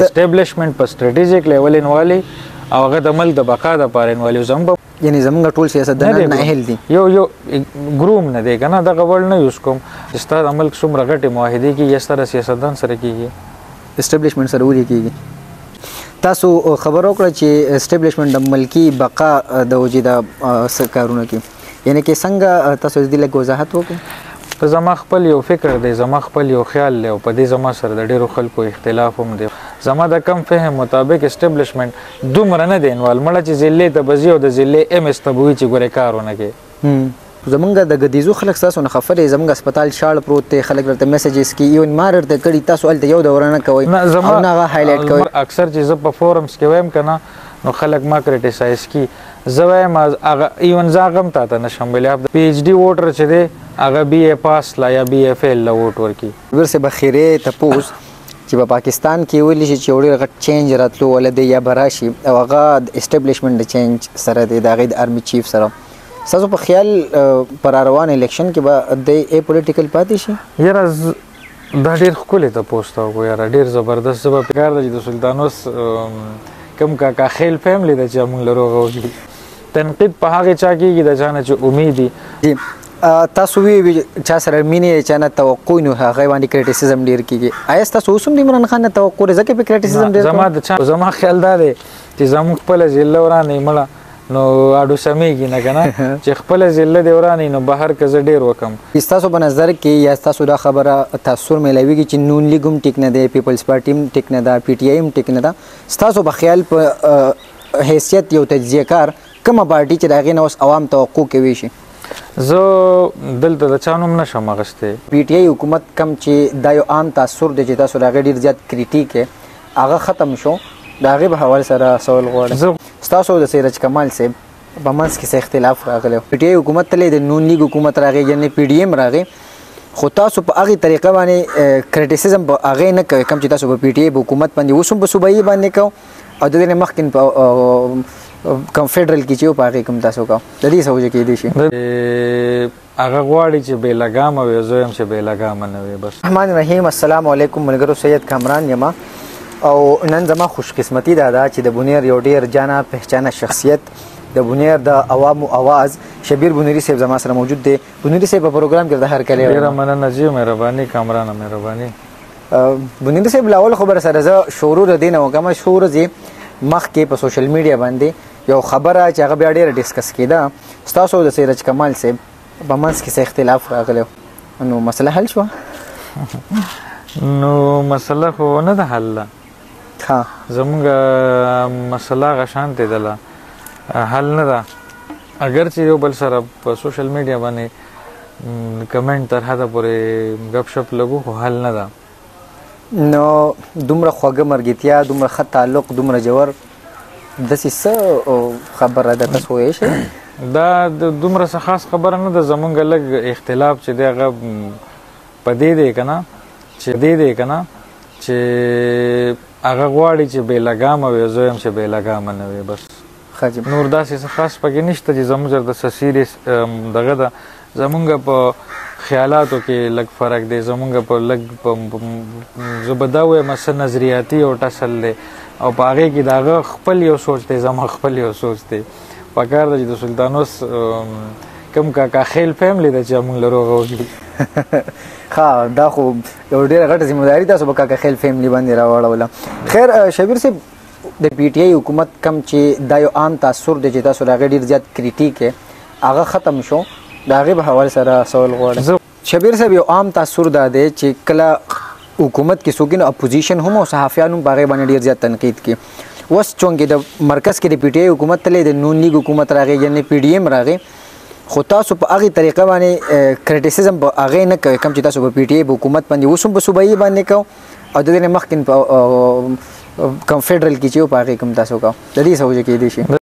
اسټابلیشمنت په سټریټیجیک لیول انوالي او هغه د ملک د بقا دپاره انوالي زموږ یعنی زمونږ ټول سیاستدانان نااهل دي یو ګروم نه دی که نه دغه ورډ نه یوز کوم چې ستا د ملک څومره غټې معاهدې کېږي یا ستا د سیاستدان سره کېږي اسټابلیشمنت سره ولې کېږي تاسو خبره وکړه چې اسټابلیشمنت د ملکي بقا د وجې د څه کارونه کوي یعنی کې څنګه تاسو دې لږ وضاحت وکړئ په زما خپل یو فکر دی زما خپل یو خیال دی او په دې زما سره د ډېرو خلکو اختلاف هم دی زما د کم فهم مطابق اسټابلیشمنت دومره نه دی انوال مړه چې ضلعې ته به ځي او د ضلعې ایم ایس ته به وي چې ګورې کار ونه کوي زمونږ د ګدیزو خلک ستاسو نه خفه دی زمونږ هسپتال شاړ پروت دی خلک ورته میسیجز کوي ایون ما ورته کړي تاسو هلته یو دوره نه کوئ او نه هغه هایلایټ کوئ اکثر چې زه په فورمز کې وایم که نه نو خلک ما کریټیسایز کی زه وایم هغه ایون زه هغه هم تا ته نشم ویلی پی ایچ ډي ووټر چې دی هغه بی اے پاس لا یا بی اے فیل لا ووټ ورکړي ورسې به خیرې تپوس چې په پاکستان کې ویلی شي چې یو ډېر غټ چینج راتلو ولا دی یا به راشي او هغه د اسټابلیشمنت د چینج سره دی د هغې د آرمي چیف سره ستاسو په خیال پر روان الیکشن کې به دی اپولیټیکل پاتې شي یاره دا ډېر ښکلی تپوس ته وکړو یاره ډېر زبردست زه به پکار ده چې د سلطانوس کم کاکا خیل فیملی ده چې موږ له روغه وکړي تنقید په هغې چا کېږي د چا نه چې امید وي تاسو وی چا سره مینې چا نه توقع نو هغې باندې کریټیسزم ډېر کېږي آیا ستاسو اوس هم د عمران خان نه توقع دی ځکه پې کریټیسزم ډېر زما خیال دا دی چې زموږ خپله ضلع ورانې مړه نو اډو سمیږي نه که نه چې خپله ضلع دې ورانې نو بهر که زه ډېر وکم ستاسو په نظر کې یا ستاسو دا خبره تاثر میلاویږي چې نون لیګ هم ټیک نه دی پیپلز پارټي هم ټیک نه ده پی ټي آی هم ټیک نه ده ستاسو په خیال په حیثیت یو تجزیه کار کومه پارټي چې د هغې نه اوس عوام توقع کوي شي زه دلته د چا نوم نشم اخیستی پی ټي آی حکومت کم چې دا یو عام تاثر دی چې تاسو د هغې ډېر زیات کریټیک یې هغه ختم شو د هغې په حوالې سره سوال غواړم ستاسو د سیرج کمال صاحب په منځ کې څه اختلاف راغلی پی ټي آی حکومت تللی د نون لیګ حکومت راغی یعنې پی ډي ایم راغی خو تاسو په هغې طریقه باندې کریټیسزم په هغې نه کوئ کوم چې تاسو په پی ټي آی په حکومت باندې اوس هم په صوبایي باندې کوو او د دې نه مخکې په کوم فیډرل کې چې و په هغې کوم تاسو کوو د دې څه وجه کېدی شي هغه غواړي چې بې لګامه وي زه یم چې بې لګامه نه وي بس رحمان رحیم السلام علیکم ملګرو سید کامران یما او نن زما خوش قسمتي دا ده چې د بونیر یو ډېر جانه پهچانه شخصیت د بونیر د عوامو اواز شبیر بونیری صاحب زما سره موجود دی بونیری صاحب په پروګرام کې د هر کلی ډېره مننه جی مهرباني کامرانه مهرباني بونیری صاحب له اول خبره سره زه شروع د دې نه وکړم شروع چې مخکې په سوشل میډیا باندې یو خبره چې هغه بیا ډېره ډسکس کېده ستاسو د سیرج کمال صاحب په منځ کې څه اختلاف راغلی نو مسله حل شوه نو مسله خو نه ده حل ها زمونږ مسله هغه شانتې دله حل نه ده اگر چې یو بل سره په سوشل میډیا باندې کمنټ تر حده پورې گپ شپ لګو خو حل نه ده نو دومره خوږه مرګتیا دومره ښه تعلق دومره جوړ داسې څه خبره ده تاسو وایئ شئ دا دومره څه خاص خبره نه ده زمونږ لږ اختلاف چې دی هغه په دې دی که نه چې هغه غواړي چې بې لګامه وي زه یم چې بې لګامه نه وي بس نور داسې څه خاص پکې نشته چې زموږ سره د څه سیریس دغه ده زمونږ په خیالاتو کې لږ فرق دی زمونږ په لږ زه به دا وایم څه نظریاتي یو ټسل دی او په هغې کې د هغه خپل یو سوچ دی زما خپل یو سوچ دی پکار ده چې د سلطانوس کم کاکا خیل فیملی ده چې موږ له روغه وکړي ښه دا خو یو ډېره غټه ذمهداري تاسو په کاکا خیل فیملی باندې راواړوله خیر شبیر صاحب د پی ټي آی حکومت کم چې دا یو عام تاثر دی چې تاسو د هغې ډېر زیات کریټیک یې هغه ختم شو د هغې په حوالې سره سوال غواړم شبیر صاحب یو عام تاثر دا دی چې کله حکومت کې څوک نو اپوزیشن هم او صحافیان هم په هغې باندې ډېر زیات تنقید کوي اوس چونکې د مرکز کې د پی ټي آی حکومت تللی د نون لیګ حکومت راغی یعنې پی ډي ایم راغی خو تاسو په هغې طریقه باندې کریټیسزم په هغې نه کوئ کوم چې تاسو په پی ټي آی په حکومت باندې اوس هم په صوبایي باندې کوو او د دې نه مخکې په کوم فیډرل کې چې و په هغې کوم تاسو کوو د دې څه وجه کېدی شي